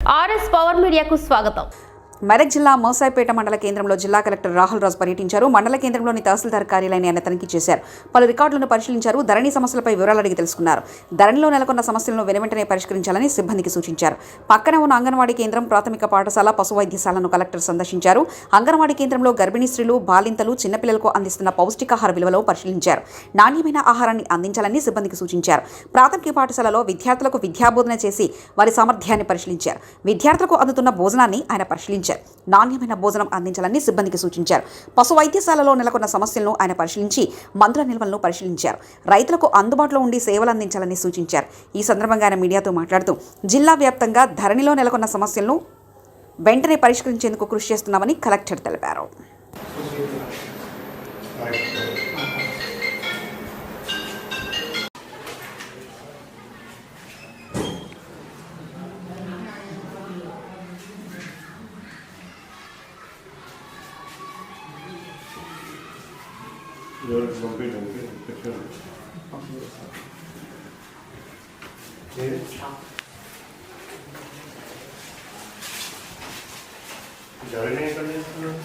RS power మీడియాకు స్వాగతం. మెదక్ జిల్లా మోసాయిపేట మండల కేంద్రంలో జిల్లా కలెక్టర్ రాహుల్ రాజ్ పర్యటించారు. మండల కేంద్రంలోని తహసీల్దార్ కార్యాలయాన్ని ఆయన తనిఖీ చేశారు. పలు రికార్డులను పరిశీలించారు. ధరణి సమస్యలపై వివరాలు అడిగి తెలుసుకున్నారు. ధరణిలో నెలకొన్న సమస్యలను వెనువెంటనే పరిష్కరించాలని సిబ్బందికి సూచించారు. పక్కన ఉన్న అంగన్వాడీ కేంద్రం, ప్రాథమిక పాఠశాల, పశు వైద్యశాలను కలెక్టర్ సందర్శించారు. అంగన్వాడీ కేంద్రంలో గర్భిణీ స్త్రీలు, బాలింతలు, చిన్నపిల్లలకు అందిస్తున్న పౌష్టికాహార విలువలు పరిశీలించారు. నాణ్యమైన ఆహారాన్ని అందించాలని సిబ్బందికి సూచించారు. ప్రాథమిక పాఠశాలలో విద్యార్థులకు విద్యాబోధన చేసి వారి సామర్థ్యాన్ని పరిశీలించారు. విద్యార్థులకు అందుతున్న భోజనాన్ని ఆయన పరిశీలించారు. నాణ్యమైన భోజనం అందించాలని సిబ్బందికి సూచించారు. పశు వైద్యశాలలో నెలకొన్న సమస్యలను ఆయన పరిశీలించి మందుల నిల్వలను పరిశీలించారు. రైతులకు అందుబాటులో ఉండి సేవలు అందించాలని సూచించారు. ఈ సందర్భంగా ఆయన మీడియాతో మాట్లాడుతూ జిల్లా వ్యాప్తంగా ధరణిలో నెలకొన్న సమస్యలను వెంటనే పరిష్కరించేందుకు కృషి చేస్తున్నామని కలెక్టర్ తెలిపారు. ఎవరైనా ఎక్కడ చేస్తున్నారు?